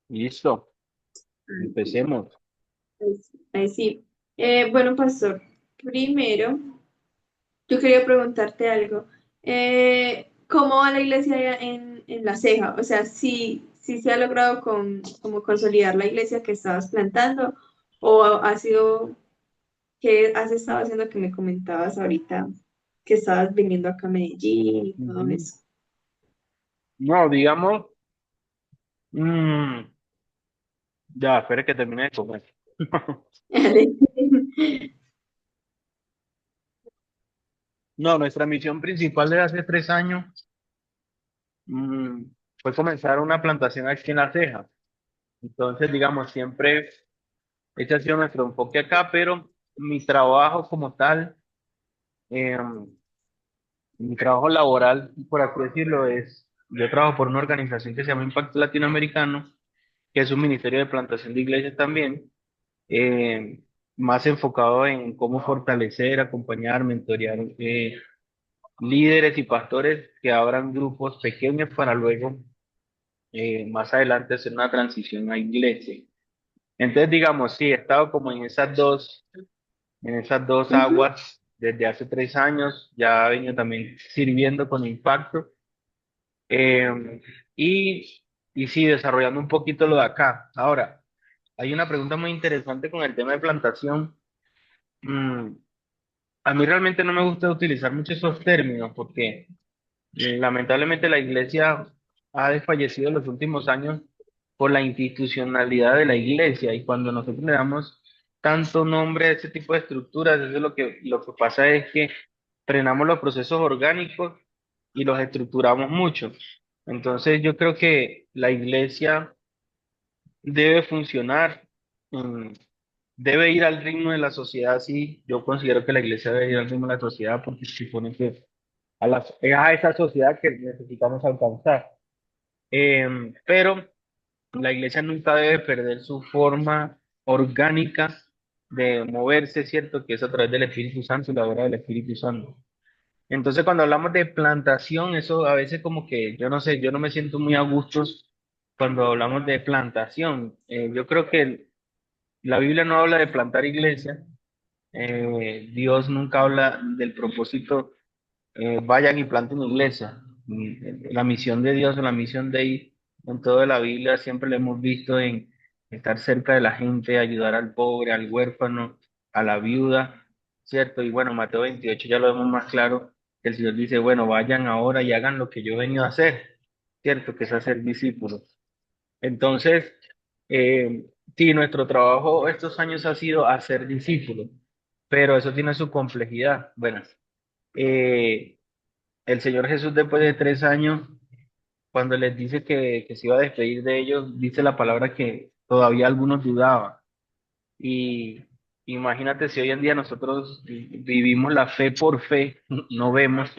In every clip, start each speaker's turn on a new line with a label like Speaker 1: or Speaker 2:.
Speaker 1: Listo,
Speaker 2: Ay, sí,
Speaker 1: empecemos.
Speaker 2: ay, sí. Bueno, pastor, primero yo quería preguntarte algo. ¿Cómo va la iglesia allá en La Ceja? O sea, si se ha logrado como consolidar la iglesia que estabas plantando o ha sido, ¿qué has estado haciendo que me comentabas ahorita que estabas viniendo acá a Medellín y todo
Speaker 1: Ujú.
Speaker 2: eso?
Speaker 1: No, digamos, mm, ya, espere que termine de comer. No, nuestra misión principal de hace 3 años mm, fue comenzar una plantación aquí en La Ceja. Entonces, digamos, siempre ese ha sido nuestro enfoque acá, pero mi trabajo como tal, eh, mi trabajo laboral, por así decirlo, yo trabajo por una organización que se llama Impacto Latinoamericano, que es un ministerio de plantación de iglesias también, eh, más enfocado en cómo fortalecer, acompañar, mentorear líderes y pastores que abran grupos pequeños para luego, más adelante, hacer una transición a iglesia. Entonces, digamos, sí, he estado como en esas dos
Speaker 2: Ujú.
Speaker 1: aguas desde hace 3 años, ya he venido también sirviendo con impacto, eh, y, y sí, desarrollando un poquito lo de acá. Ahora, hay una pregunta muy interesante con el tema de plantación. Mm, a mí realmente no me gusta utilizar mucho esos términos porque lamentablemente la iglesia ha desfallecido en los últimos años por la institucionalidad de la iglesia, y cuando nosotros le damos tanto nombre a ese tipo de estructuras, eso es lo que pasa es que frenamos los procesos orgánicos y los estructuramos mucho. Entonces yo creo que la iglesia debe funcionar, mm, debe ir al ritmo de la sociedad, sí. Yo considero que la iglesia debe ir al ritmo de la sociedad porque se supone que es a esa sociedad que necesitamos alcanzar. Pero la iglesia nunca debe perder su forma orgánica de moverse, ¿cierto? Que es a través del Espíritu Santo y la obra del Espíritu Santo. Entonces, cuando hablamos de plantación, eso a veces como que, yo no sé, yo no me siento muy a gusto cuando hablamos de plantación. Yo creo que la Biblia no habla de plantar iglesia. Dios nunca habla del propósito, vayan y planten iglesia. La misión de Dios, la misión de ir en toda la Biblia siempre la hemos visto en estar cerca de la gente, ayudar al pobre, al huérfano, a la viuda, ¿cierto? Y bueno, Mateo 28 ya lo vemos más claro, que el Señor dice, bueno, vayan ahora y hagan lo que yo he venido a hacer, ¿cierto? Que es hacer discípulos. Entonces, sí, nuestro trabajo estos años ha sido hacer discípulos, pero eso tiene su complejidad. Bueno, eh, el Señor Jesús después de 3 años, cuando les dice que se iba a despedir de ellos, dice la palabra que todavía algunos dudaban. Y imagínate si hoy en día nosotros vivimos la fe por fe, no vemos,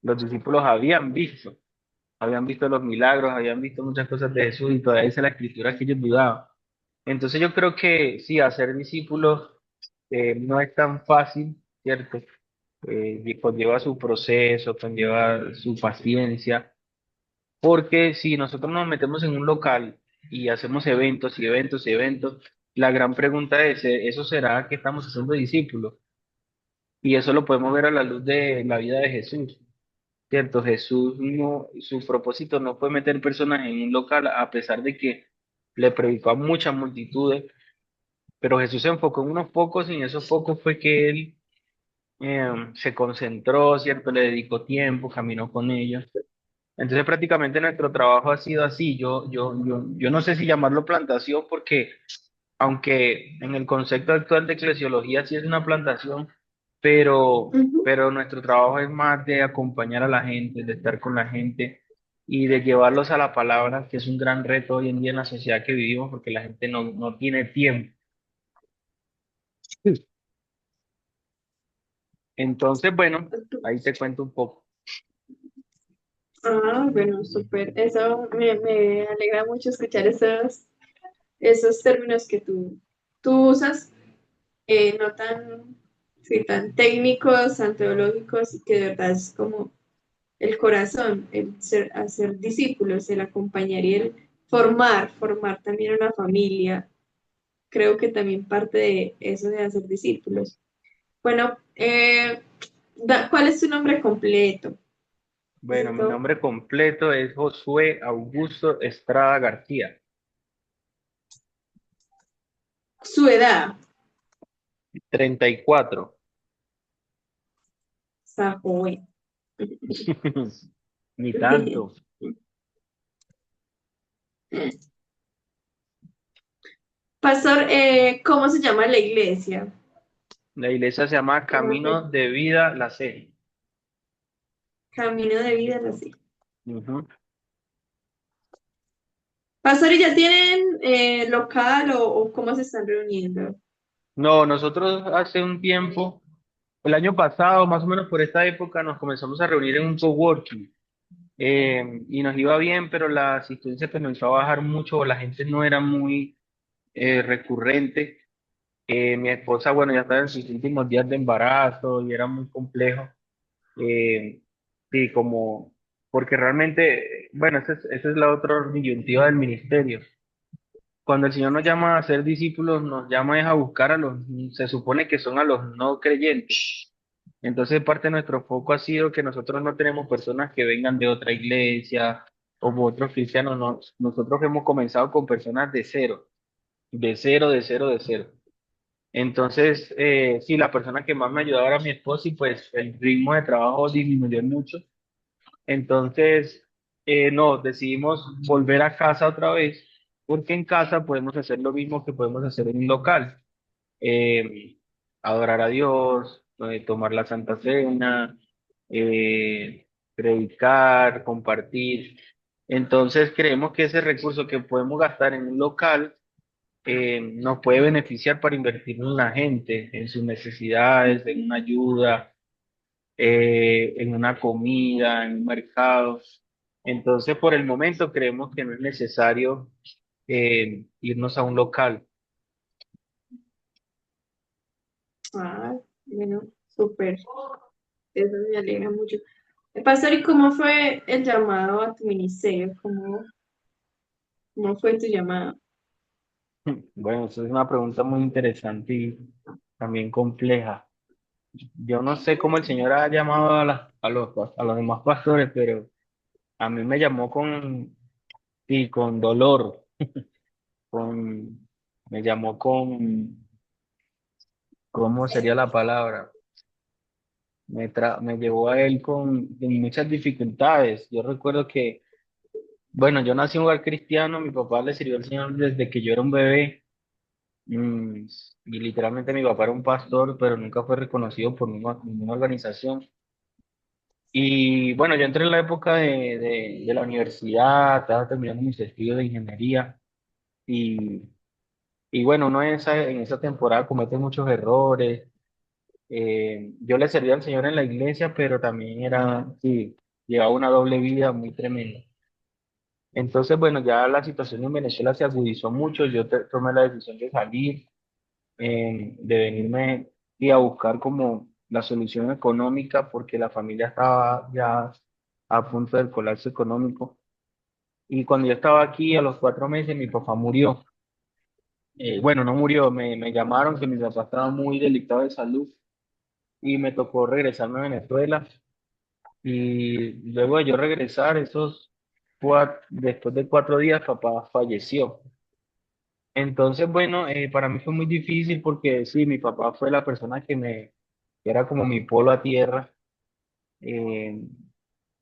Speaker 1: los discípulos habían visto los milagros, habían visto muchas cosas de Jesús y todavía dice la escritura que ellos dudaban. Entonces yo creo que sí, hacer discípulos no es tan fácil, ¿cierto? Y conlleva su proceso, conlleva su paciencia, porque si nosotros nos metemos en un local y hacemos eventos y eventos y eventos, la gran pregunta es, ¿eso será que estamos haciendo discípulos? Y eso lo podemos ver a la luz de la vida de Jesús, ¿cierto? Jesús no, su propósito no fue meter personas en un local a pesar de que le predicó a muchas multitudes, pero Jesús se enfocó en unos pocos y en esos pocos fue que él se concentró, ¿cierto? Le dedicó tiempo, caminó con ellos. Entonces prácticamente nuestro trabajo ha sido así. Yo no sé si llamarlo plantación porque aunque en el concepto actual de eclesiología sí es una plantación,
Speaker 2: Ujú.
Speaker 1: pero nuestro trabajo es más de acompañar a la gente, de estar con la gente y de llevarlos a la palabra, que es un gran reto hoy en día en la sociedad que vivimos porque la gente no tiene tiempo. Entonces, bueno, ahí te cuento un poco.
Speaker 2: Ah, bueno, súper. Eso me alegra mucho escuchar esos términos que tú usas, no tan, sí, tan técnicos, tan teológicos, y que de verdad es como el corazón, el ser, hacer discípulos, el acompañar y el formar también una familia. Creo que también parte de eso de hacer discípulos. Bueno, ¿cuál es tu nombre completo?
Speaker 1: Bueno, mi
Speaker 2: Necesito
Speaker 1: nombre completo es Josué Augusto Estrada García.
Speaker 2: su edad.
Speaker 1: 34.
Speaker 2: Está joven.
Speaker 1: Ni tanto.
Speaker 2: Pastor, ¿cómo se llama la iglesia?
Speaker 1: La iglesia se llama
Speaker 2: ¿Cómo
Speaker 1: Camino
Speaker 2: se-
Speaker 1: de Vida La C.
Speaker 2: Camino de vida, así.
Speaker 1: Ujú.
Speaker 2: Pastor, ¿y ya tienen local o cómo se están reuniendo?
Speaker 1: No, nosotros hace un tiempo, el año pasado, más o menos por esta época, nos comenzamos a reunir en un coworking. Y nos iba bien, pero la asistencia comenzó a bajar mucho, la gente no era muy recurrente. Mi esposa, bueno, ya estaba en sus últimos días de embarazo y era muy complejo. Eh, sí, como, porque realmente, bueno, esa es la otra disyuntiva del ministerio. Cuando el Señor nos llama a ser discípulos, nos llama es a buscar a los, se supone que son a los no creyentes. Entonces, parte de nuestro foco ha sido que nosotros no tenemos personas que vengan de otra iglesia o otros cristianos, no. Nosotros hemos comenzado con personas de cero, de cero, de cero, de cero. Entonces, sí, la persona que más me ayudaba era mi esposa y pues el ritmo de trabajo disminuyó mucho. Entonces, no, decidimos volver a casa otra vez, porque en casa podemos hacer lo mismo que podemos hacer en un local. Eh, Adorar a Dios, tomar la Santa Cena, predicar, compartir. Entonces, creemos que ese recurso que podemos gastar en un local nos puede beneficiar para invertir en la gente, en sus necesidades, en una ayuda, en una comida, en un mercado. Entonces, por el momento creemos que no es necesario irnos a un local.
Speaker 2: Ah, bueno, súper. Eso me alegra mucho. Pastor, ¿y cómo fue el llamado a tu ministerio? ¿Cómo fue tu llamado?
Speaker 1: Bueno, eso es una pregunta muy interesante y también compleja. Yo no sé cómo el Señor ha llamado a los demás pastores, pero a mí me llamó con, sí, con dolor, con, me llamó con, ¿cómo sería la palabra? Me llevó a él con muchas dificultades. Yo recuerdo que, bueno, yo nací en un hogar cristiano, mi papá le sirvió al Señor desde que yo era un bebé. mm, y literalmente mi papá era un pastor, pero nunca fue reconocido por ninguna organización. Y bueno, yo entré en la época de la universidad, estaba terminando mis estudios de ingeniería y, y bueno, uno en esa temporada comete muchos errores. Yo le servía al Señor en la iglesia, pero también sí, llevaba una doble vida muy tremenda. Entonces, bueno, ya la situación en Venezuela se agudizó mucho, yo tomé la decisión de salir, de venirme y a buscar como la solución económica, porque la familia estaba ya a punto del colapso económico. Y cuando yo estaba aquí, a los 4 meses, mi papá murió. Bueno, no murió, me llamaron que mi papá estaba muy delicado de salud y me tocó regresarme a Venezuela. Y luego de yo regresar, después de 4 días, papá falleció. Entonces, bueno, para mí fue muy difícil porque sí, mi papá fue la persona que era como mi polo a tierra. Eh,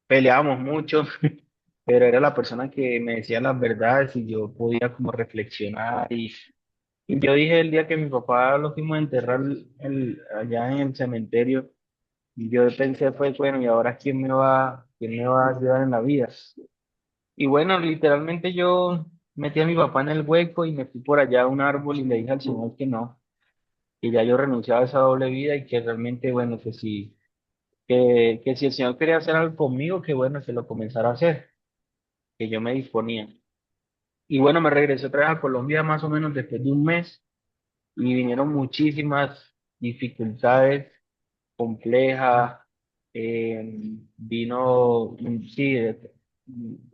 Speaker 1: Peleábamos mucho, pero era la persona que me decía las verdades y yo podía como reflexionar. Y yo dije el día que mi papá lo fuimos a enterrar allá en el cementerio, y yo pensé fue, bueno, ¿y ahora quién me va a ayudar en la vida? Y bueno, literalmente yo metí a mi papá en el hueco y me fui por allá a un árbol y le dije al Señor que no, que ya yo renunciaba a esa doble vida y que realmente, bueno, que si el Señor quería hacer algo conmigo, que bueno, que lo comenzara a hacer, que yo me disponía. Y bueno, me regresé otra vez a Colombia más o menos después de un mes y vinieron muchísimas dificultades complejas. Vino, sí,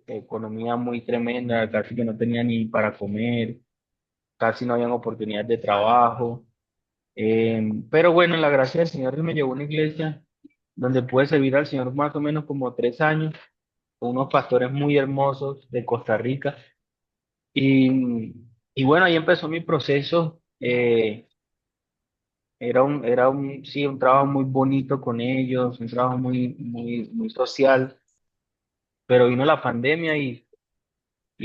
Speaker 1: economía muy tremenda, casi que no tenía ni para comer, casi no habían oportunidades de trabajo. Pero bueno, en la gracia del Señor, Él me llevó a una iglesia donde pude servir al Señor más o menos como 3 años, con unos pastores muy hermosos de Costa Rica. Y, y bueno, ahí empezó mi proceso. Sí, un trabajo muy bonito con ellos, un trabajo muy social, pero vino la pandemia y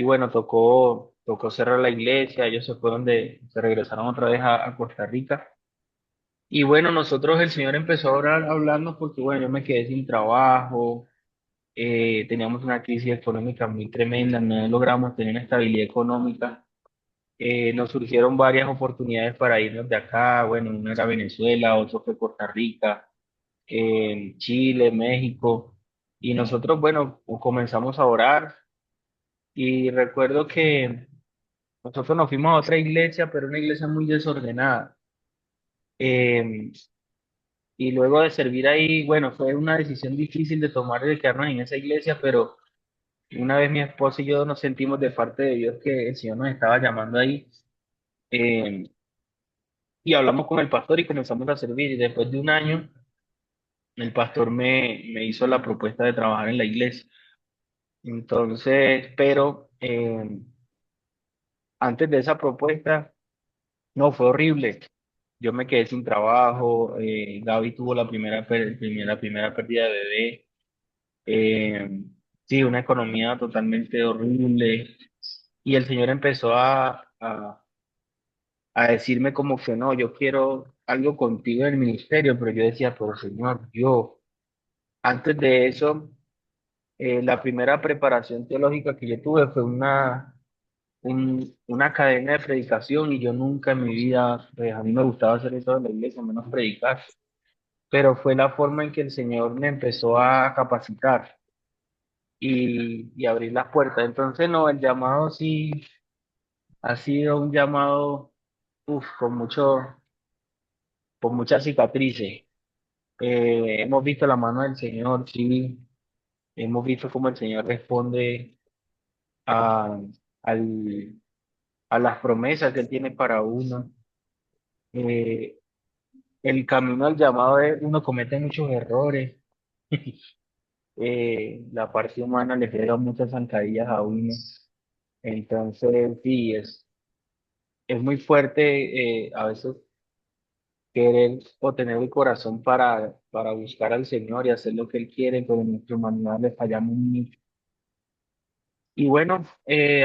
Speaker 1: bueno, tocó cerrar la iglesia, ellos se fueron se regresaron otra vez a Costa Rica. Y bueno, nosotros el Señor empezó a orar, a hablarnos porque bueno, yo me quedé sin trabajo, teníamos una crisis económica muy tremenda, no logramos tener una estabilidad económica. Nos surgieron varias oportunidades para irnos de acá, bueno, una era Venezuela, otro fue Costa Rica, Chile, México, y nosotros, bueno, comenzamos a orar y recuerdo que nosotros nos fuimos a otra iglesia, pero una iglesia muy desordenada. Eh, y luego de servir ahí, bueno, fue una decisión difícil de tomar de quedarnos en esa iglesia, pero una vez mi esposa y yo nos sentimos de parte de Dios que el Señor nos estaba llamando ahí. eh, y hablamos con el pastor y comenzamos a servir. Y después de un año, el pastor me hizo la propuesta de trabajar en la iglesia. Entonces, pero antes de esa propuesta, no, fue horrible. Yo me quedé sin trabajo, Gaby tuvo la primera pérdida de bebé, eh, sí, una economía totalmente horrible. Y el Señor empezó a decirme como que no, yo quiero algo contigo en el ministerio, pero yo decía, pero Señor, yo, antes de eso, la primera preparación teológica que yo tuve fue una cadena de predicación y yo nunca en mi vida, pues a mí me gustaba hacer eso en la iglesia, menos predicar, pero fue la forma en que el Señor me empezó a capacitar y abrir las puertas. Entonces, no, el llamado sí ha sido un llamado, uf, con muchas cicatrices. Hemos visto la mano del Señor, sí, hemos visto cómo el Señor responde a, al- a las promesas que Él tiene para uno. Eh, el camino al llamado es, uno comete muchos errores, la parte humana le pega muchas zancadillas a uno, entonces sí, es muy fuerte a veces querer o tener el corazón para buscar al Señor y hacer lo que Él quiere, pero en nuestra humanidad le fallamos mucho. Y bueno,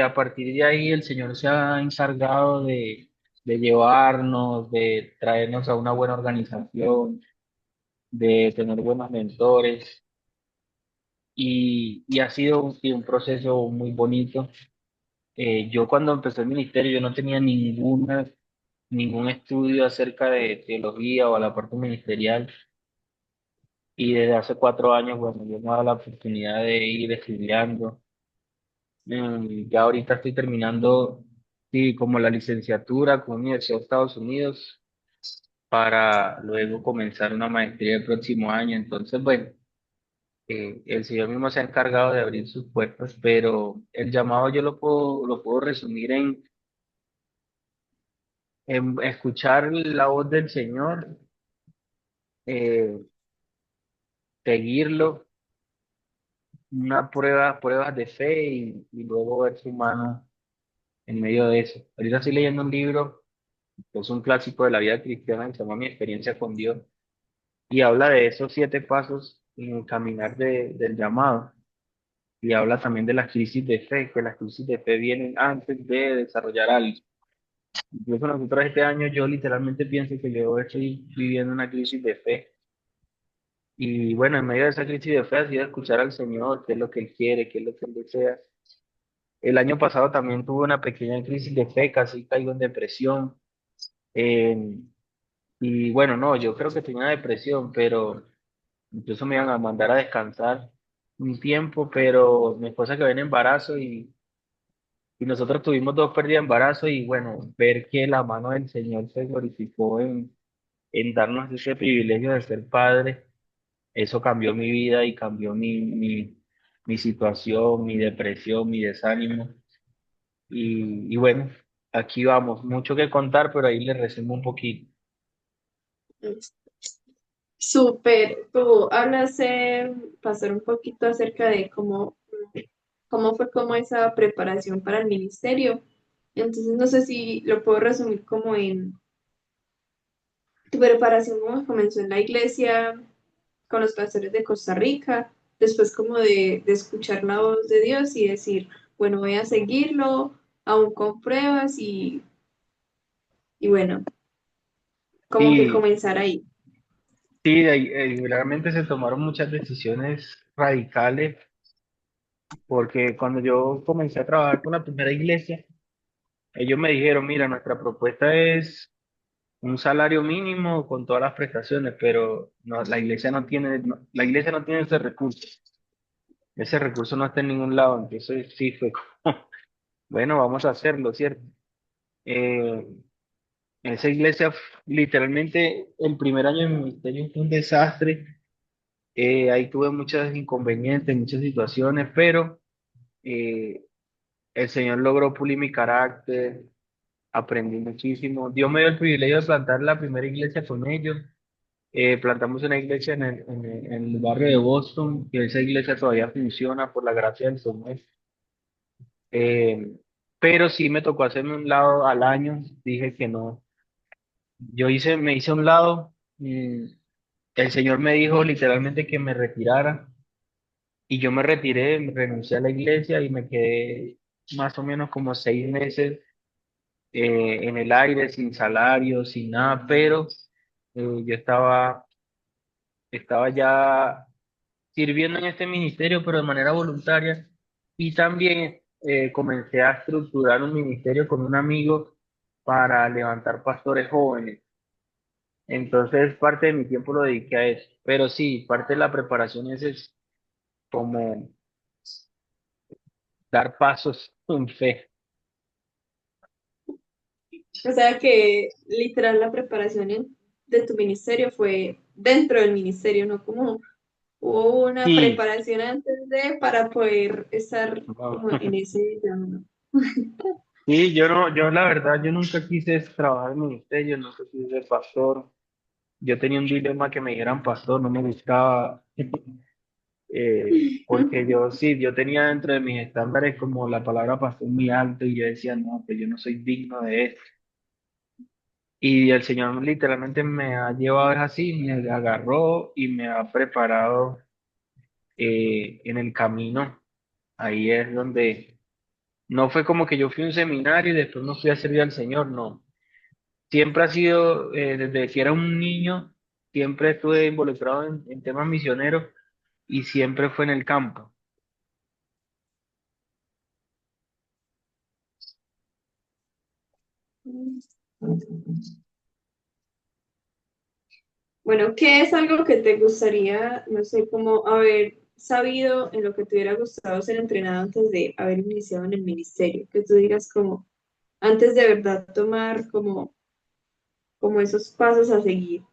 Speaker 1: a partir de ahí el Señor se ha encargado de llevarnos, de traernos a una buena organización, de tener buenos mentores y ha sido sí, un proceso muy bonito. Yo cuando empecé el ministerio yo no tenía ningún estudio acerca de teología o la parte ministerial y desde hace 4 años, bueno, yo me he dado la oportunidad de ir estudiando. Ya ahorita estoy terminando, sí, como la licenciatura con la Universidad de Estados Unidos para luego comenzar una maestría el próximo año. Entonces, bueno, el Señor mismo se ha encargado de abrir sus puertas, pero el llamado yo lo puedo resumir en escuchar la voz del Señor, eh, seguirlo, pruebas de fe y luego ver su mano en medio de eso. Ahorita estoy leyendo un libro que es un clásico de la vida cristiana que se llama Mi experiencia con Dios y habla de esos 7 pasos en el caminar del llamado y habla también de las crisis de fe, que las crisis de fe vienen antes de desarrollar algo. Incluso nosotros este año yo literalmente pienso que yo estoy viviendo una crisis de fe y bueno, en medio de esa crisis de fe ha sido escuchar al Señor, qué es lo que Él quiere, qué es lo que Él desea. El año pasado también tuve una pequeña crisis de fe, casi caigo en depresión. eh, y bueno, no, yo creo que tenía una depresión, pero incluso me iban a mandar a descansar un tiempo, pero mi esposa quedó en embarazo y nosotros tuvimos 2 pérdidas de embarazo y bueno, ver que la mano del Señor se glorificó en darnos ese privilegio de ser padre, eso cambió mi vida y cambió mi situación, mi depresión, mi desánimo. Y bueno, aquí vamos, mucho que contar, pero ahí le resumo un poquito.
Speaker 2: Súper, tú hablas, pasar un poquito acerca de cómo fue como esa preparación para el ministerio. Entonces, no sé si lo puedo resumir como en tu preparación, como comenzó en la iglesia, con los pastores de Costa Rica, después como de escuchar la voz de Dios y decir, bueno, voy a seguirlo, aún con pruebas y bueno, como que
Speaker 1: Sí,
Speaker 2: comenzar ahí.
Speaker 1: sí, realmente se tomaron muchas decisiones radicales, porque cuando yo comencé a trabajar con la primera iglesia, ellos me dijeron, mira, nuestra propuesta es un salario mínimo con todas las prestaciones, pero no, la iglesia no tiene, la iglesia no tiene ese recurso no está en ningún lado, entonces sí fue como, bueno, vamos a hacerlo, ¿cierto? Eh, esa iglesia, literalmente, el primer año de mi ministerio fue un desastre. Ahí tuve muchos inconvenientes, muchas situaciones, pero eh, el Señor logró pulir mi carácter, aprendí muchísimo. Dios me dio el privilegio de plantar la primera iglesia con ellos. Plantamos una iglesia en el barrio de Boston, que esa iglesia todavía funciona por la gracia del Señor. Eh, pero sí me tocó hacerme un lado al año, dije que no. Me hice a un lado, el Señor me dijo literalmente que me retirara. Y yo me retiré, me renuncié a la iglesia y me quedé más o menos como 6 meses en el aire, sin salario, sin nada, pero yo estaba ya sirviendo en este ministerio, pero de manera voluntaria. Y también comencé a estructurar un ministerio con un amigo para levantar pastores jóvenes. Entonces, parte de mi tiempo lo dediqué a eso. Pero sí, parte de la preparación es como dar pasos en fe.
Speaker 2: O sea que literal la preparación de tu ministerio fue dentro del ministerio, no como hubo una
Speaker 1: Sí,
Speaker 2: preparación antes de para poder estar
Speaker 1: wow.
Speaker 2: como en ese llamado.
Speaker 1: Sí, yo no, yo la verdad, yo nunca quise trabajar en ministerio, nunca quise ser pastor. Yo tenía un dilema que me dijeran pastor, no me gustaba, porque yo sí, yo tenía dentro de mis estándares como la palabra pastor muy alto y yo decía, no, pues yo no soy digno de esto. Y el Señor literalmente me ha llevado es así, me agarró y me ha preparado en el camino. Ahí es donde no fue como que yo fui a un seminario y después no fui a servir al Señor, no. Siempre ha sido, desde que era un niño, siempre estuve involucrado en temas misioneros y siempre fue en el campo.
Speaker 2: Bueno, ¿qué es algo que te gustaría, no sé, como haber sabido en lo que te hubiera gustado ser entrenado antes de haber iniciado en el ministerio? Que tú digas como, antes de verdad tomar como esos pasos a seguir.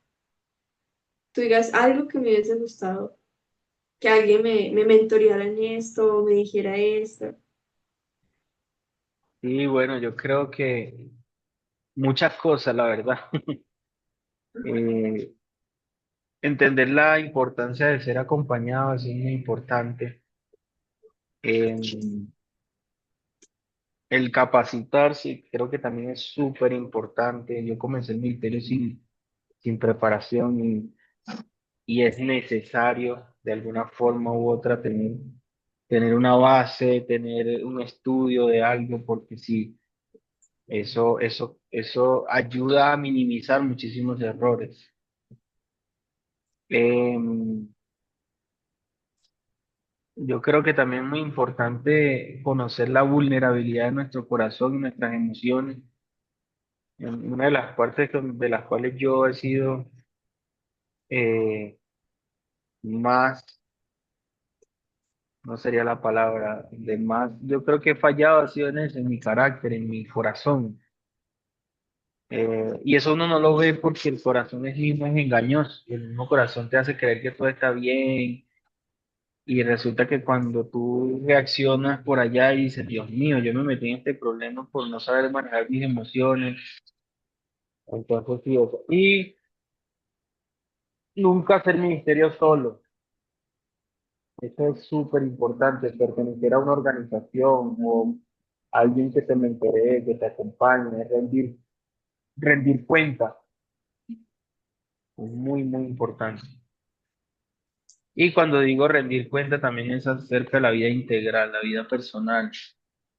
Speaker 2: Tú digas algo que me hubiese gustado, que alguien me mentoreara en esto, me dijera esto.
Speaker 1: Y bueno, yo creo que muchas cosas, la verdad. Eh, entender la importancia de ser acompañado es muy importante. Eh, el capacitarse creo que también es súper importante. Yo comencé el ministerio sin preparación y es necesario de alguna forma u otra tener una base, tener un estudio de algo, porque sí, eso ayuda a minimizar muchísimos errores. Em, yo creo que también es muy importante conocer la vulnerabilidad de nuestro corazón y nuestras emociones. Una de las partes de las cuales yo he sido eh, más, no sería la palabra, de más, yo creo que he fallado ha sido en eso, en mi carácter, en mi corazón. Y eso uno no lo ve porque el corazón es mismo, es engañoso. Y el mismo corazón te hace creer que todo está bien, y resulta que cuando tú reaccionas por allá y dices, Dios mío, yo me metí en este problema por no saber manejar mis emociones, entonces sí, eso. Y nunca hacer ministerio solo. Eso es súper importante, pertenecer a una organización o alguien que te mentoree, que te acompañe, rendir cuenta, es muy, muy importante. Y cuando digo rendir cuenta, también es acerca de la vida integral, la vida personal,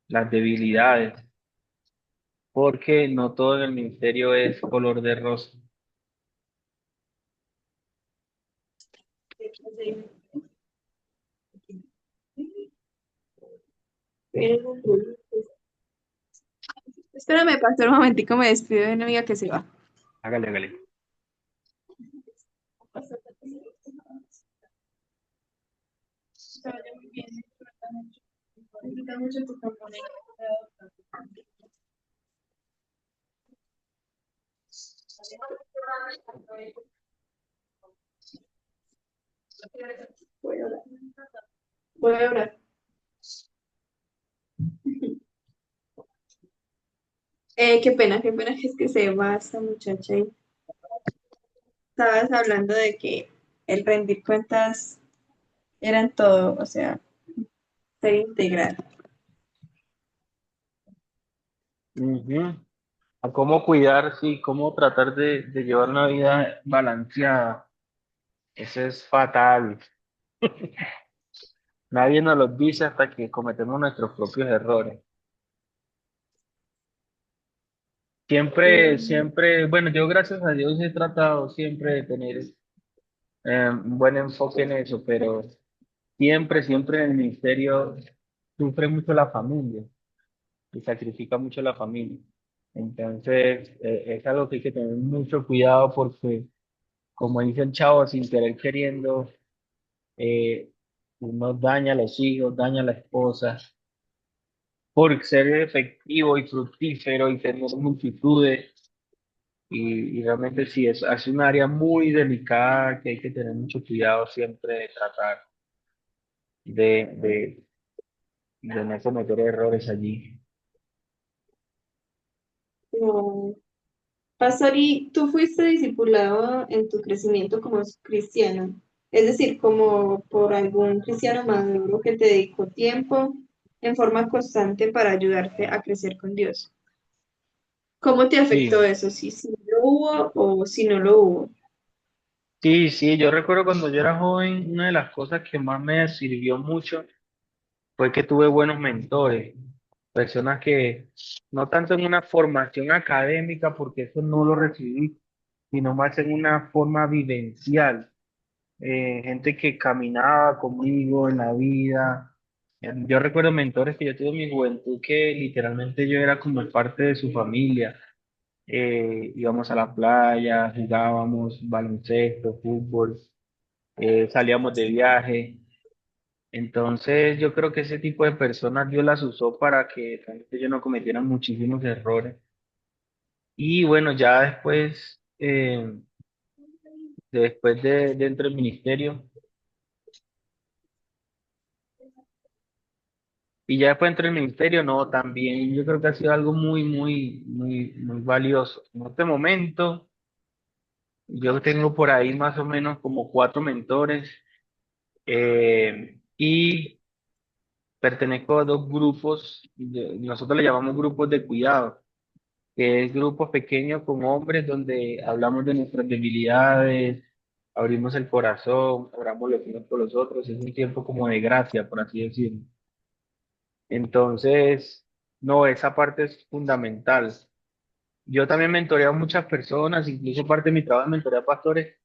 Speaker 1: las debilidades, porque no todo en el ministerio es color de rosa.
Speaker 2: Espérame, pastor, un momentico, me despido de una amiga que se va.
Speaker 1: Hágale, hágale.
Speaker 2: Que vaya muy bien, disfruta mucho tu compañía. Voy a orar. Voy a orar. Qué pena que es que se va esta muchacha y estabas hablando de que el rendir cuentas era en todo, o sea, ser integral.
Speaker 1: Ujú. A cómo cuidar, sí, cómo tratar de llevar una vida balanceada. Eso es fatal. Nadie nos lo dice hasta que cometemos nuestros propios errores. Siempre,
Speaker 2: Sí,
Speaker 1: siempre, bueno, yo gracias a Dios he tratado siempre de tener un buen enfoque en eso, pero siempre, siempre en el ministerio sufre mucho la familia y sacrifica mucho la familia. Entonces, es algo que hay que tener mucho cuidado porque, como dice el chavo, sin querer queriendo, eh, uno daña a los hijos, daña a la esposa, por ser efectivo y fructífero y tener multitudes. Y realmente sí, es un área muy delicada que hay que tener mucho cuidado siempre de tratar de, de, de no cometer errores allí.
Speaker 2: no. Pastor, ¿y tú fuiste discipulado en tu crecimiento como cristiano? Es decir, como por algún cristiano maduro que te dedicó tiempo en forma constante para ayudarte a crecer con Dios. ¿Cómo te afectó
Speaker 1: Sí,
Speaker 2: eso? Si lo hubo o si no lo hubo.
Speaker 1: sí, sí, yo recuerdo cuando yo era joven, una de las cosas que más me sirvió mucho fue que tuve buenos mentores, personas que no tanto en una formación académica, porque eso no lo recibí, sino más en una forma vivencial. Gente que caminaba conmigo en la vida. Yo recuerdo mentores que yo tuve en mi juventud que literalmente yo era como parte de su familia. Íbamos a la playa, jugábamos baloncesto, fútbol, salíamos de viaje. Entonces yo creo que ese tipo de personas Dios las usó para que realmente yo no cometiera muchísimos errores. Y bueno, ya después, después de dentro del ministerio, y ya después entré en el ministerio, no, también yo creo que ha sido algo muy, muy, muy, muy valioso. En este momento, yo tengo por ahí más o menos como 4 mentores y pertenezco a 2 grupos, nosotros le llamamos grupos de cuidado, que es grupos pequeños con hombres donde hablamos de nuestras debilidades, abrimos el corazón, oramos los unos por los otros, es un tiempo como de gracia, por así decirlo. Entonces, no, esa parte es fundamental. Yo también mentoreo a muchas personas, incluso parte de mi trabajo es mentorear a pastores,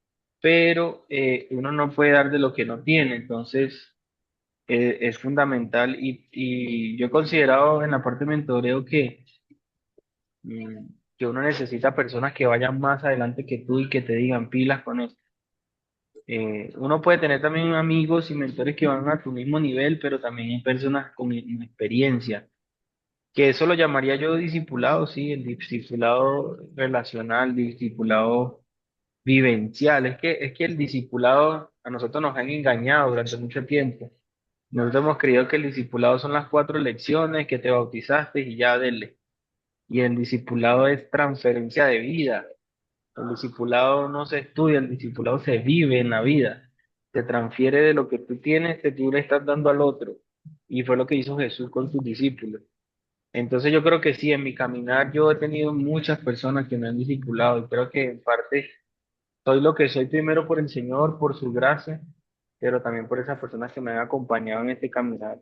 Speaker 1: pero uno no puede dar de lo que no tiene, entonces es fundamental y yo he considerado en la parte de mentoreo mm, que uno necesita personas que vayan más adelante que tú y que te digan pilas con eso. Uno puede tener también amigos y mentores que van a tu mismo nivel, pero también hay personas con experiencia. Que eso lo llamaría yo discipulado, sí, el discipulado relacional, discipulado vivencial. Es que el discipulado A nosotros nos han engañado durante mucho tiempo. Nosotros hemos creído que el discipulado son las 4 lecciones, que te bautizaste y ya dele. Y el discipulado es transferencia de vida. El discipulado no se estudia, el discipulado se vive en la vida. Se transfiere de lo que tú tienes, que tú le estás dando al otro. Y fue lo que hizo Jesús con sus discípulos. Entonces yo creo que sí, en mi caminar yo he tenido muchas personas que me han discipulado y creo que en parte soy lo que soy primero por el Señor, por su gracia, pero también por esas personas que me han acompañado en este caminar.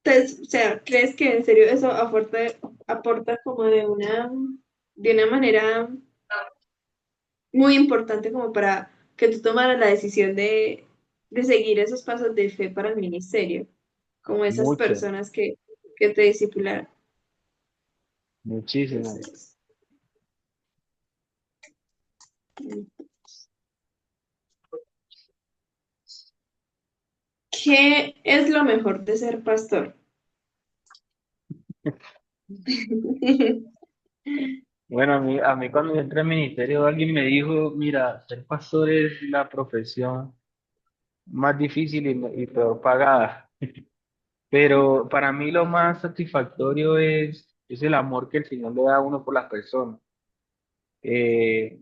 Speaker 2: Entonces, o sea, ¿crees que en serio eso aporta como de una manera muy importante como para que tú tomaras la decisión de seguir esos pasos de fe para el ministerio, como esas
Speaker 1: Mucho,
Speaker 2: personas que te discipularon?
Speaker 1: muchísimo.
Speaker 2: Entonces, ¿qué es lo mejor de ser pastor?
Speaker 1: Bueno, a mí cuando yo entré al ministerio alguien me dijo, mira, ser pastor es la profesión más difícil y peor pagada. Pero para mí lo más satisfactorio es el amor que el Señor le da a uno por las personas. Eh,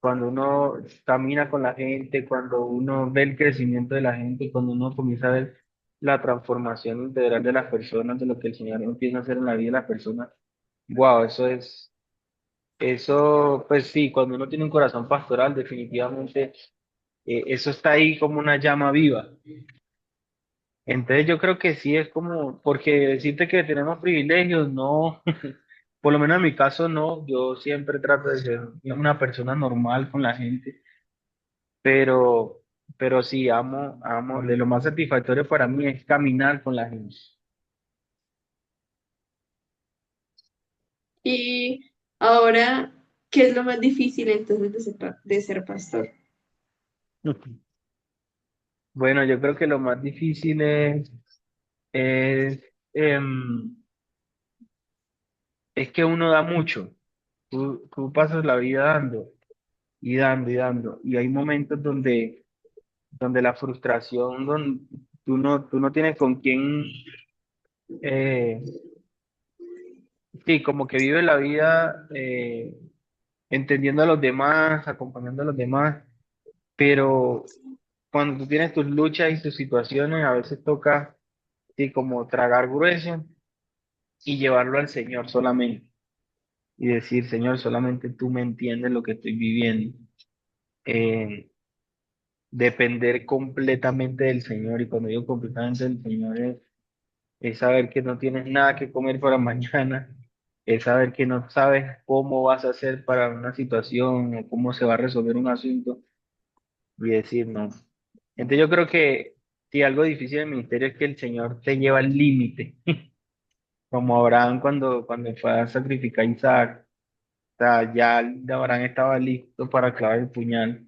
Speaker 1: Cuando uno camina con la gente, cuando uno ve el crecimiento de la gente, cuando uno comienza a ver la transformación integral de las personas, de lo que el Señor empieza a hacer en la vida de las personas, wow, eso, pues sí, cuando uno tiene un corazón pastoral, definitivamente eso está ahí como una llama viva. Entonces yo creo que sí es como, porque decirte que tenemos privilegios, no, por lo menos en mi caso no, yo siempre trato de ser una persona normal con la gente, pero, pero sí, amo, de lo más satisfactorio para mí es caminar con la gente.
Speaker 2: Y ahora, ¿qué es lo más difícil entonces de ser pastor?
Speaker 1: Bueno, yo creo que lo más difícil es, em, es que uno da mucho, tú pasas la vida dando y dando y dando, y hay momentos donde la frustración, donde tú no tienes con quién, eh, sí, como que vive la vida entendiendo a los demás, acompañando a los demás, pero cuando tú tienes tus luchas y tus situaciones, a veces toca, sí, como tragar grueso y llevarlo al Señor solamente y decir, Señor, solamente tú me entiendes lo que estoy viviendo. Eh, Depender completamente del Señor, y cuando digo completamente del Señor es saber que no tienes nada que comer para mañana, es saber que no sabes cómo vas a hacer para una situación o cómo se va a resolver un asunto y decir no. Entonces yo creo que si algo difícil del ministerio es que el Señor te lleva al límite, como Abraham cuando fue a sacrificar a Isaac, o sea, ya Abraham estaba listo para clavar el puñal.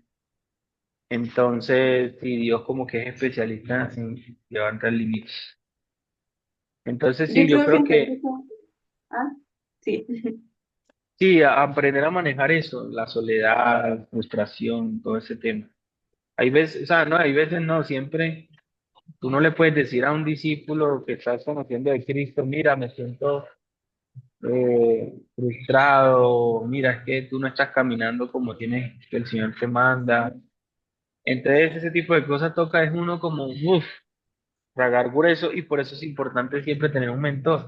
Speaker 1: Entonces, si Dios como que es especialista en llevarte al límite. Entonces
Speaker 2: Yo
Speaker 1: sí, yo
Speaker 2: creo que
Speaker 1: creo
Speaker 2: entonces,
Speaker 1: que
Speaker 2: ah, sí.
Speaker 1: sí, aprender a manejar eso, la soledad, frustración, todo ese tema. Hay veces, o sea, no, hay veces no, siempre tú no le puedes decir a un discípulo que estás conociendo de Cristo, mira, me siento frustrado, mira, es que tú no estás caminando como tienes, que el Señor te manda. Entonces ese tipo de cosas toca es uno como, uff, tragar grueso y por eso es importante siempre tener un mentor.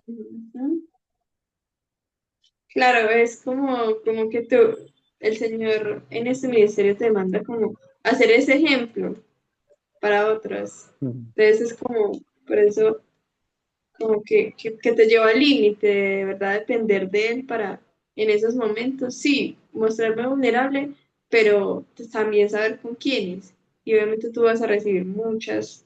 Speaker 2: Ujú. Claro, es como que el Señor en este ministerio te manda como a ser ese ejemplo para otros.
Speaker 1: Ujú.
Speaker 2: Entonces es como, por eso, como que te lleva al límite, de verdad, depender de Él para en esos momentos, sí, mostrarme vulnerable, pero pues, también saber con quiénes. Y obviamente tú vas a recibir muchas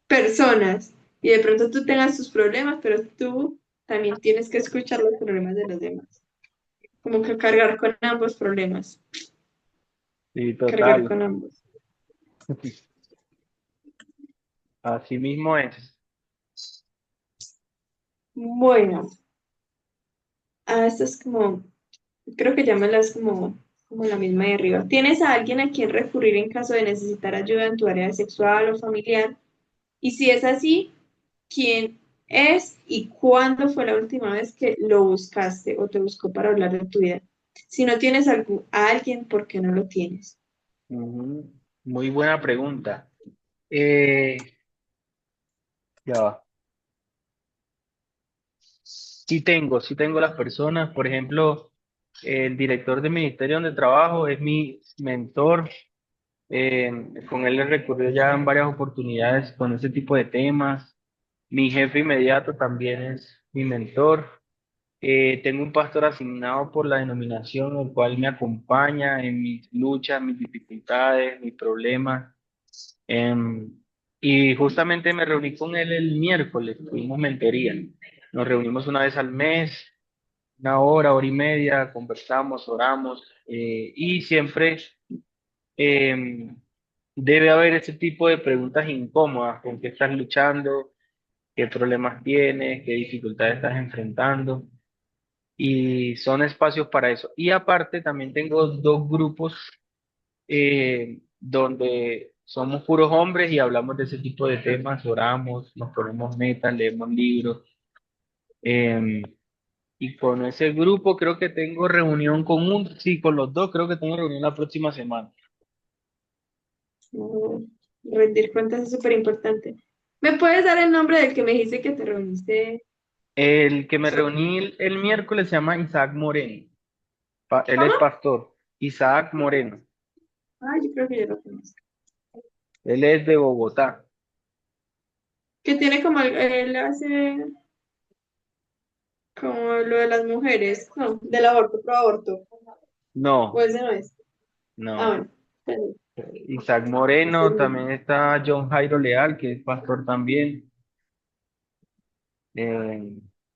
Speaker 2: personas y de pronto tú tengas tus problemas, pero tú también tienes que escuchar los problemas de los demás. Como que cargar con ambos problemas,
Speaker 1: Sí,
Speaker 2: cargar
Speaker 1: total.
Speaker 2: con ambos.
Speaker 1: Así mismo es.
Speaker 2: Bueno, esto es como, Creo que llámalas como la misma de arriba. ¿Tienes a alguien a quien recurrir en caso de necesitar ayuda en tu área sexual o familiar? Y si es así, ¿quién es y cuándo fue la última vez que lo buscaste o te buscó para hablar de tu vida? Si no tienes a alguien, ¿por qué no lo tienes?
Speaker 1: Ujú. Muy buena pregunta. Eh, ya va. Sí tengo las personas. Por ejemplo, el director del ministerio donde trabajo es mi mentor. Con él he recurrido ya en varias oportunidades con ese tipo de temas. Mi jefe inmediato también es mi mentor. Tengo un pastor asignado por la denominación, el cual me acompaña en mis luchas, mis dificultades, mis problemas. Em, y justamente me reuní con él el miércoles, tuvimos mentoría. Nos reunimos una vez al mes, una hora y media, conversamos, oramos, y siempre em, debe haber ese tipo de preguntas incómodas, con qué estás luchando, qué problemas tienes, qué dificultades estás enfrentando, y son espacios para eso. Y aparte también tengo dos grupos donde somos puros hombres y hablamos de ese tipo de temas, oramos, nos ponemos metas, leemos libros. em, y con ese grupo creo que tengo reunión común, sí, con los dos creo que tengo reunión la próxima semana.
Speaker 2: No, rendir cuentas es súper importante. ¿Me puedes dar el nombre del que me dijiste que te reuniste?
Speaker 1: El que me reuní el miércoles se llama Isaac Moreno. Él es
Speaker 2: ¿Cómo?
Speaker 1: pastor. Isaac Moreno.
Speaker 2: Ah, yo creo que ya lo conozco.
Speaker 1: Él es de Bogotá.
Speaker 2: Que tiene como, él hace como lo de las mujeres, no, del aborto, pro aborto. O
Speaker 1: No,
Speaker 2: ese no es. Ah,
Speaker 1: no.
Speaker 2: bueno. Perdón.
Speaker 1: Isaac
Speaker 2: Ese
Speaker 1: Moreno,
Speaker 2: no.
Speaker 1: también está John Jairo Leal, que es pastor también. eh,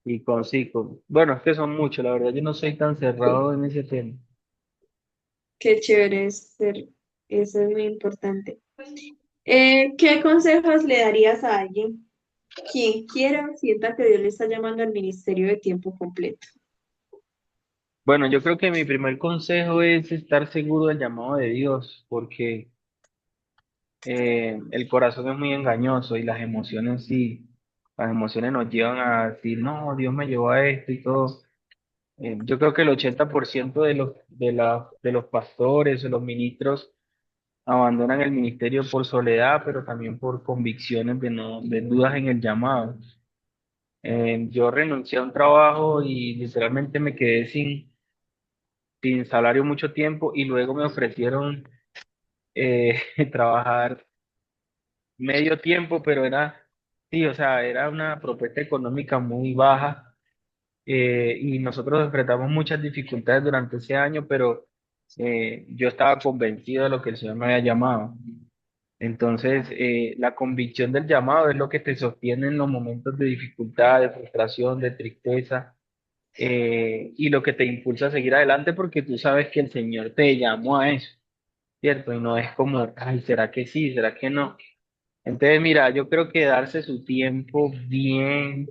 Speaker 1: y con sí, bueno, es que son muchos, la verdad, yo no soy tan cerrado en ese tema.
Speaker 2: Qué chévere es ser, eso es muy importante. ¿Qué consejos le darías a alguien quien quiera sienta que Dios le está llamando al ministerio de tiempo completo?
Speaker 1: Bueno, yo creo que mi primer consejo es estar seguro del llamado de Dios, porque el corazón es muy engañoso y las emociones sí, las emociones nos llevan a decir, no, Dios me llevó a esto y todo. Yo creo que el 80% de los pastores o los ministros abandonan el ministerio por soledad, pero también por convicciones de, no, de dudas en el llamado. Yo renuncié a un trabajo y literalmente me quedé sin salario mucho tiempo y luego me ofrecieron trabajar medio tiempo, pero era, sí, o sea, era una propuesta económica muy baja, y nosotros enfrentamos muchas dificultades durante ese año, pero yo estaba convencido de lo que el Señor me había llamado. Entonces, la convicción del llamado es lo que te sostiene en los momentos de dificultad, de frustración, de tristeza, y lo que te impulsa a seguir adelante porque tú sabes que el Señor te llamó a eso, ¿cierto? Y no es como, ay, ¿será que sí? ¿Será que no? Entonces, mira, yo creo que darse su tiempo bien,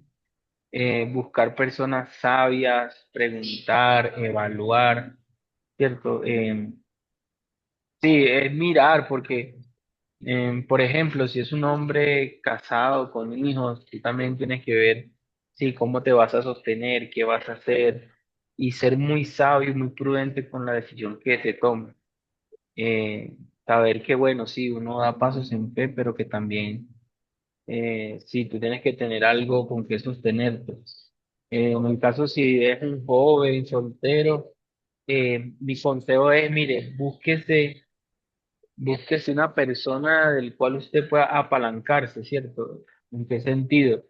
Speaker 1: buscar personas sabias, preguntar, evaluar, ¿cierto? Sí, es mirar, porque, por ejemplo, si es un hombre casado con hijos, tú también tienes que ver, sí, cómo te vas a sostener, qué vas a hacer, y ser muy sabio y muy prudente con la decisión que te tomes. Saber que, bueno, sí, uno da pasos en fe, pero que también sí, tú tienes que tener algo con que sostenerte. En el caso si es un joven soltero, mi consejo es, mire, búsquese una persona del cual usted pueda apalancarse, ¿cierto? ¿En qué sentido?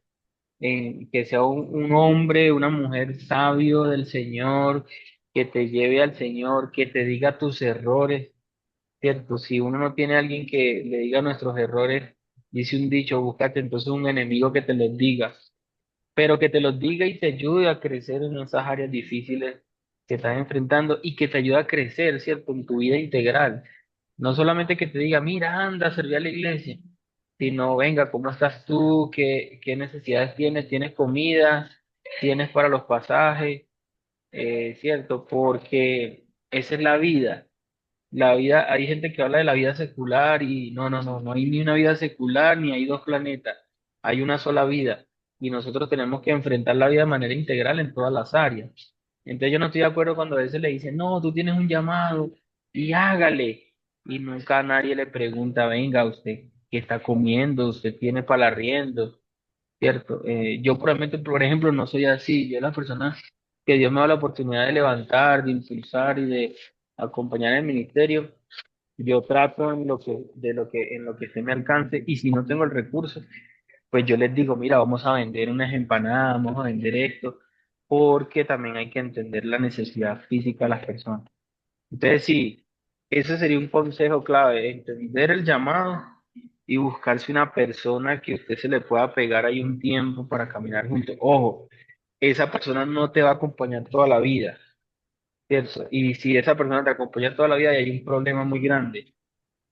Speaker 1: En que sea un hombre, una mujer sabio del Señor, que te lleve al Señor, que te diga tus errores, ¿cierto? Si uno no tiene a alguien que le diga nuestros errores, dice un dicho, búscate entonces un enemigo que te los diga, pero que te los diga y te ayude a crecer en esas áreas difíciles que estás enfrentando y que te ayude a crecer, ¿cierto? En tu vida integral. No solamente que te diga, mira, anda, serví a la iglesia, sino, venga, ¿cómo estás tú? ¿Qué necesidades tienes? ¿Tienes comida? ¿Tienes para los pasajes? ¿cierto? Porque esa es la vida. La vida, hay gente que habla de la vida secular y no, no, no, no hay ni una vida secular ni hay dos planetas, hay una sola vida y nosotros tenemos que enfrentar la vida de manera integral en todas las áreas. Entonces yo no estoy de acuerdo cuando a veces le dicen, no, tú tienes un llamado y hágale. Y nunca nadie le pregunta, venga, usted, ¿qué está comiendo? ¿Usted tiene para el arriendo? ¿Cierto? Yo probablemente, por ejemplo, no soy así. Yo la persona que Dios me da la oportunidad de levantar, de impulsar y de acompañar en el ministerio, yo trato en en lo que se me alcance y si no tengo el recurso, pues yo les digo, mira, vamos a vender unas empanadas, vamos a vender esto, porque también hay que entender la necesidad física de las personas. Entonces, sí, ese sería un consejo clave, entender el llamado y buscarse una persona que usted se le pueda pegar ahí un tiempo para caminar juntos. Ojo, esa persona no te va a acompañar toda la vida, ¿cierto? Y si esa persona te acompaña toda la vida, y hay un problema muy grande.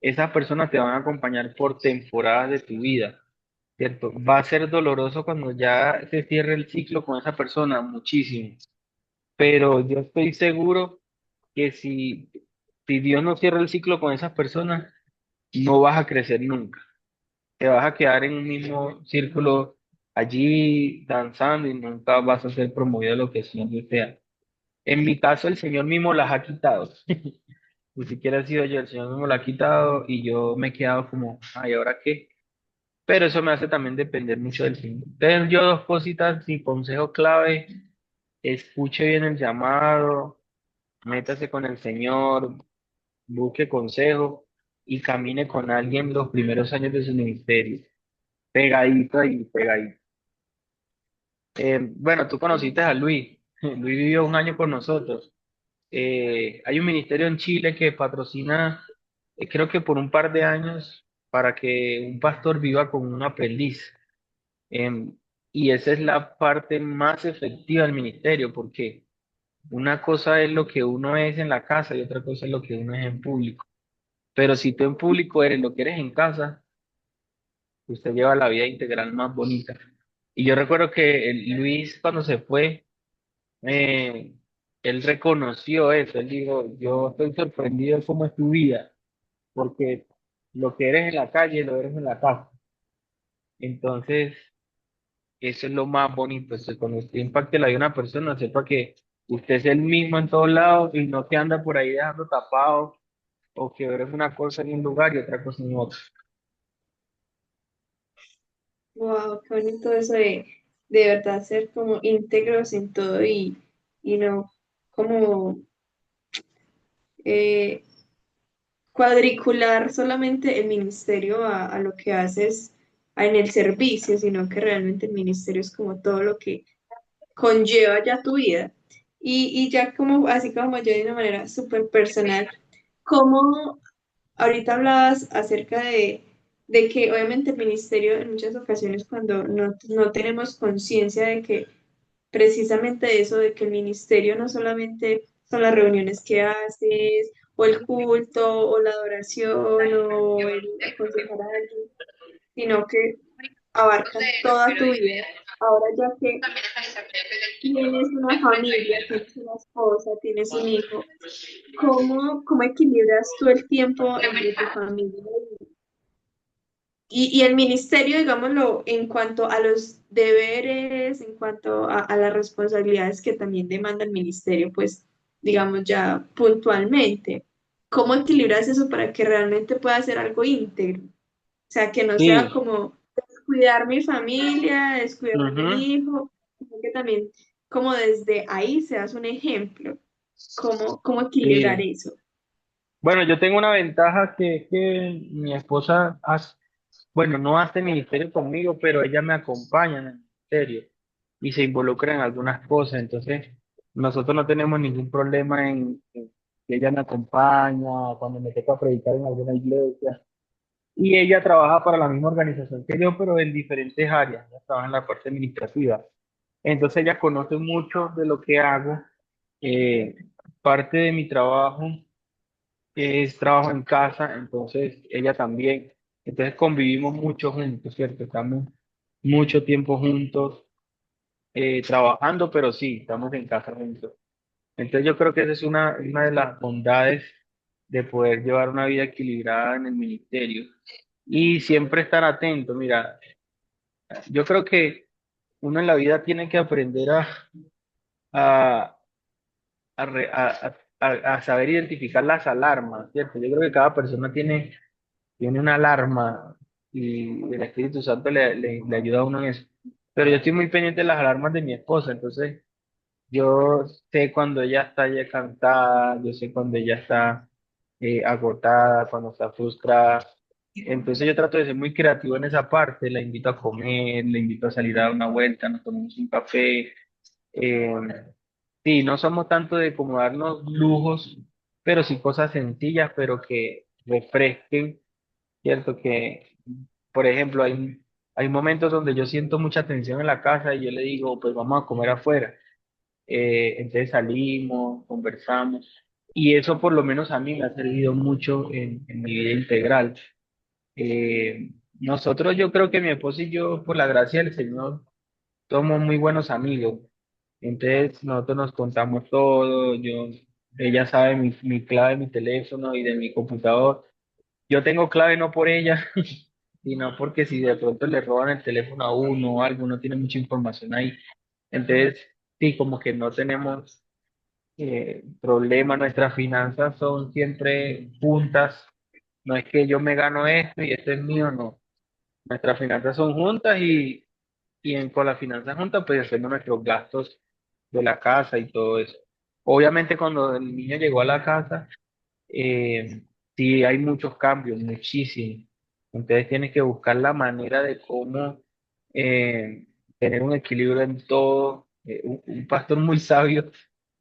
Speaker 1: Esas personas te van a acompañar por temporadas de tu vida, ¿cierto? Va a ser doloroso cuando ya se cierre el ciclo con esa persona, muchísimo. Pero yo estoy seguro que si Dios no cierra el ciclo con esas personas, no vas a crecer nunca. Te vas a quedar en un mismo círculo allí danzando y nunca vas a ser promovido a lo que el Señor desea. En mi caso, el Señor mismo las ha quitado. Ni siquiera he sido yo, el Señor mismo la ha quitado y yo me he quedado como, ay, ¿ahora qué? Pero eso me hace también depender mucho del Señor. Entonces, yo dos cositas, mi consejo clave, escuche bien el llamado, métase con el Señor, busque consejo y camine con alguien los primeros años de su ministerio, pegadito y pegadito. Bueno, tú conociste a Luis. Luis vivió un año con nosotros. Hay un ministerio en Chile que patrocina, creo que por un par de años, para que un pastor viva con un aprendiz. Em, y esa es la parte más efectiva del ministerio, porque una cosa es lo que uno es en la casa y otra cosa es lo que uno es en público. Pero si tú en público eres lo que eres en casa, usted lleva la vida integral más bonita. Y yo recuerdo que Luis cuando se fue, eh, él reconoció eso, él dijo, yo estoy sorprendido de cómo es tu vida, porque lo que eres en la calle lo eres en la casa. Entonces, eso es lo más bonito, es que cuando usted impacte la vida de una persona, sepa que usted es el mismo en todos lados y no que anda por ahí dejando tapado o que eres una cosa en un lugar y otra cosa en otro.
Speaker 2: Wow, qué bonito eso de verdad ser como íntegros en todo y no como eh, cuadricular solamente el ministerio a lo que haces en el servicio, sino que realmente el ministerio es como todo lo que conlleva ya tu vida. Y ya como, así como yo de una manera súper personal, ¿cómo ahorita hablabas acerca de que obviamente el ministerio en muchas ocasiones cuando no tenemos conciencia de que precisamente eso, de que el ministerio no solamente son las reuniones que haces, o el culto, o la adoración, o el aconsejar a alguien, sino que abarcan toda tu vida. Ahora ya que tienes una familia, tienes una esposa, tienes un hijo, ¿cómo equilibras tú el tiempo entre tu familia y el ministerio, digámoslo, en cuanto a los deberes, en cuanto a las responsabilidades que también demanda el ministerio, pues, digamos ya puntualmente? ¿Cómo equilibras eso para que realmente pueda ser algo íntegro? O sea, que no sea
Speaker 1: Sí,
Speaker 2: como descuidar mi familia, descuidar a
Speaker 1: ujú,
Speaker 2: mi hijo, sino que también como desde ahí seas un ejemplo. ¿Cómo equilibrar
Speaker 1: sí.
Speaker 2: eso?
Speaker 1: Bueno, yo tengo una ventaja que es que mi esposa hace, bueno, no hace ministerio conmigo, pero ella me acompaña en el ministerio y se involucra en algunas cosas. Entonces, nosotros no tenemos ningún problema en que ella me acompaña cuando me toca predicar en alguna iglesia. Y ella trabaja para la misma organización que yo, pero en diferentes áreas. Ella trabaja en la parte administrativa. Entonces, ella conoce mucho de lo que hago. Eh, Parte de mi trabajo es trabajo en casa, entonces ella también. Entonces convivimos mucho juntos, ¿cierto? Estamos mucho tiempo juntos, trabajando, pero sí, estamos en casa juntos. Entonces yo creo que esa es una de las bondades de poder llevar una vida equilibrada en el ministerio y siempre estar atento. Mira, yo creo que uno en la vida tiene que aprender a, a saber identificar las alarmas, ¿cierto? Yo creo que cada persona tiene una alarma y el Espíritu Santo le ayuda a uno en eso. Pero yo estoy muy pendiente de las alarmas de mi esposa, entonces yo sé cuando ella está ya cansada, yo sé cuando ella está agotada, cuando está frustrada. Entonces yo trato de ser muy creativo en esa parte, la invito a comer, le invito a salir a dar una vuelta, nos tomamos un café. eh, sí, no somos tanto de como darnos lujos, pero sí cosas sencillas, pero que refresquen, ¿cierto? Que, por ejemplo, hay momentos donde yo siento mucha tensión en la casa y yo le digo, pues vamos a comer afuera. Entonces salimos, conversamos y eso por lo menos a mí me ha servido mucho en mi vida integral. Nosotros, yo creo que mi esposo y yo, por la gracia del Señor, somos muy buenos amigos. Entonces nosotros nos contamos todo, ella sabe mi clave de mi teléfono y de mi computador. Yo tengo clave no por ella, sino porque si de pronto le roban el teléfono a uno o algo, uno tiene mucha información ahí. Entonces, sí, como que no tenemos problema, nuestras finanzas son siempre juntas, no es que yo me gano esto y esto es mío, no. Nuestras finanzas son juntas con las finanzas juntas pues hacemos nuestros gastos de la casa y todo eso. Obviamente cuando el niño llegó a la casa, sí hay muchos cambios, muchísimos. Entonces tienes que buscar la manera de cómo eh, tener un equilibrio en todo. Un pastor muy sabio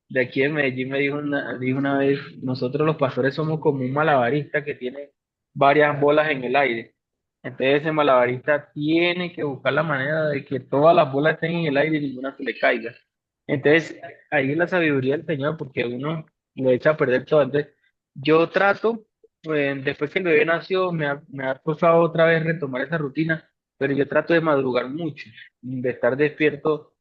Speaker 1: de aquí en Medellín me dijo una vez, nosotros los pastores somos como un malabarista que tiene varias bolas en el aire. Entonces ese malabarista tiene que buscar la manera de que todas las bolas estén en el aire y ninguna se le caiga. Entonces ahí es la sabiduría del Señor porque uno lo echa a perder todo. Entonces yo trato, pues, después que el bebé nació, me ha costado otra vez retomar esa rutina, pero yo trato de madrugar mucho, de estar despierto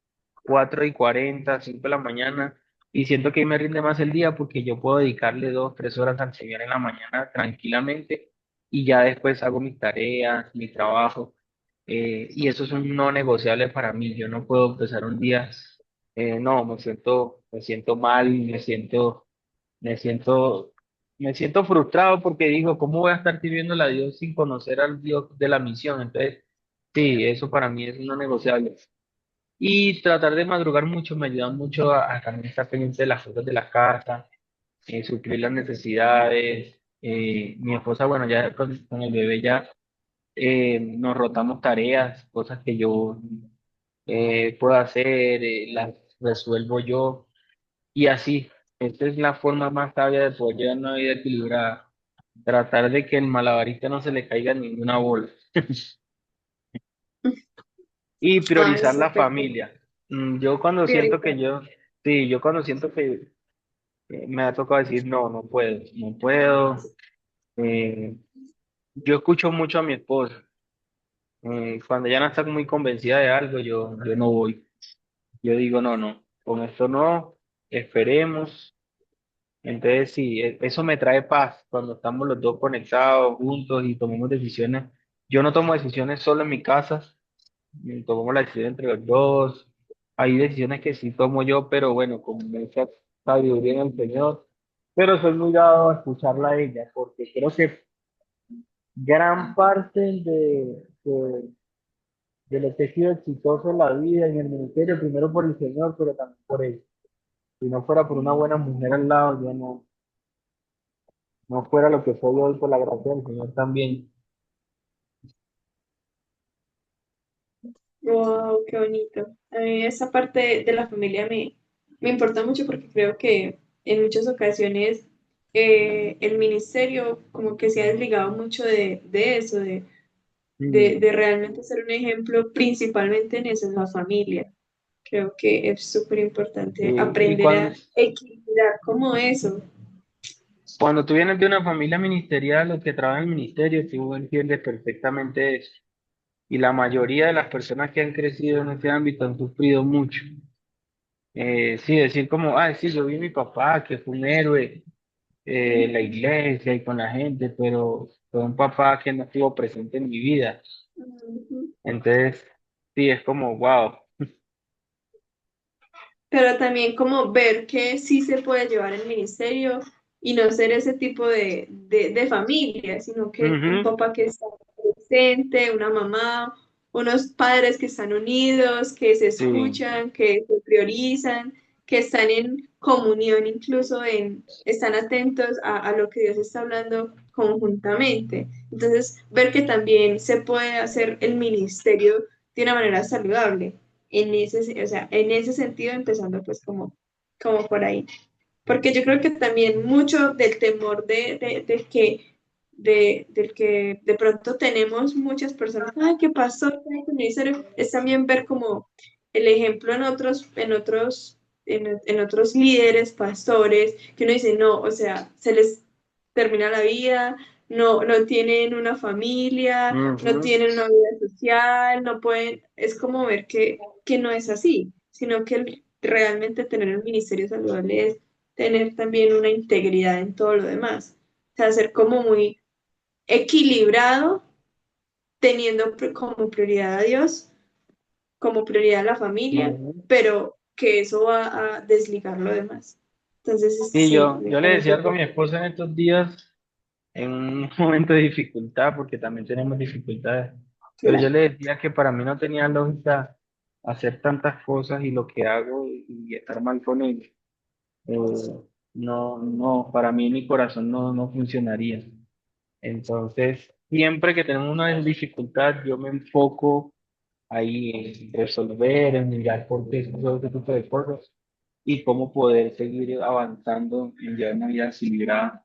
Speaker 1: 4:40, 5 de la mañana, y siento que ahí me rinde más el día porque yo puedo dedicarle 2, 3 horas al Señor en la mañana tranquilamente y ya después hago mis tareas, mi trabajo, y eso es un no negociable para mí. Yo no puedo empezar un día, no, me siento mal, me siento, me siento frustrado porque digo, ¿cómo voy a estar sirviendo a Dios sin conocer al Dios de la misión? Entonces, sí, eso para mí es no negociable. Y tratar de madrugar mucho me ayuda mucho a también estar pendiente de las cosas de la casa, suplir las necesidades. Mi esposa, bueno, ya con el bebé ya nos rotamos tareas, cosas que yo puedo hacer, las resuelvo yo. Y así, esta es la forma más sabia de poder llevar una vida equilibrada. Tratar de que el malabarista no se le caiga ninguna bola. Y
Speaker 2: Ay,
Speaker 1: priorizar la
Speaker 2: súper.
Speaker 1: familia. Yo cuando siento
Speaker 2: Prioridad.
Speaker 1: que sí, yo cuando siento que me ha tocado decir, no, no puedo, no puedo. eh, yo escucho mucho a mi esposa. Cuando ella no está muy convencida de algo, yo no voy. Yo digo, no, no, con esto no, esperemos. Entonces, sí, eso me trae paz cuando estamos los dos conectados, juntos y tomamos decisiones. Yo no tomo decisiones solo en mi casa, tomamos la decisión entre los dos. Hay decisiones que sí tomo yo, pero bueno, con mucha sabiduría en el Señor. Pero soy muy dado a escucharla a ella, porque creo que gran parte de lo que he sido exitoso en la vida, en el ministerio, primero por el Señor, pero también por ella. Si no fuera por una buena mujer al lado, yo no fuera lo que soy hoy por la gracia del Señor también.
Speaker 2: Wow, qué bonito. A mí esa parte de la familia me importa mucho porque creo que en muchas ocasiones el ministerio como que se ha desligado mucho de eso,
Speaker 1: Mm.
Speaker 2: de realmente ser un ejemplo principalmente en eso, en la familia. Creo que es súper importante
Speaker 1: Y
Speaker 2: aprender a equilibrar como eso.
Speaker 1: cuando tú vienes de una familia ministerial, los que trabajan en el ministerio, tú entiendes perfectamente eso. Y la mayoría de las personas que han crecido en ese ámbito han sufrido mucho. Sí, decir como, ah, sí, yo vi a mi papá, que fue un héroe en la iglesia y con la gente, pero fue un papá que no estuvo presente en mi vida.
Speaker 2: Ujú.
Speaker 1: Entonces, sí, es como, wow.
Speaker 2: Pero también como ver que sí se puede llevar el ministerio y no ser ese tipo de familia, sino que un
Speaker 1: Ujú,
Speaker 2: papá que está presente, una mamá, unos padres que están unidos, que se
Speaker 1: sí,
Speaker 2: escuchan, que se priorizan, que están en comunión, incluso están atentos a lo que Dios está hablando conjuntamente. Entonces, ver que también se puede hacer el ministerio de una manera saludable o sea, en ese sentido, empezando pues como por ahí. Porque yo creo que también mucho del temor del que de pronto tenemos muchas personas, ay, ¿qué pasó con el ministerio? Es también ver como el ejemplo en otros líderes, pastores, que uno dice, no, o sea, se les termina la vida, no tienen una familia, no
Speaker 1: ujú,
Speaker 2: tienen una vida social, no pueden, es como ver que no es así, sino que realmente tener un ministerio saludable es tener también una integridad en todo lo demás. O sea, ser como muy equilibrado, teniendo como prioridad a Dios, como prioridad a la familia,
Speaker 1: ujú.
Speaker 2: pero que eso va a desligar lo demás. Entonces,
Speaker 1: Sí,
Speaker 2: sí,
Speaker 1: yo le
Speaker 2: en
Speaker 1: decía
Speaker 2: eso
Speaker 1: algo a mi esposa en estos días, en un momento de dificultad, porque también tenemos dificultades, pero yo
Speaker 2: claro.
Speaker 1: le decía que para mí no tenía lógica hacer tantas cosas y lo que hago y estar mal con él. Eh, no, no, para mí mi corazón no funcionaría. Entonces, siempre que tenemos una dificultad, yo me enfoco ahí en resolver, en mirar por qué todo ese tipo de cosas y cómo poder seguir avanzando en llevar una vida equilibrada.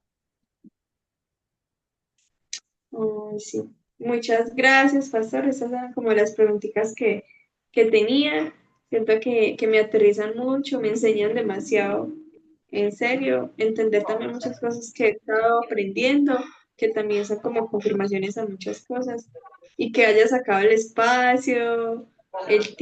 Speaker 2: Ay, sí. Muchas gracias, pastor. Esas eran como las preguntitas que tenía. Siento que me aterrizan mucho, me enseñan demasiado, en serio, entender también muchas cosas que he estado aprendiendo, que también son como confirmaciones a muchas cosas, y que haya sacado el espacio, el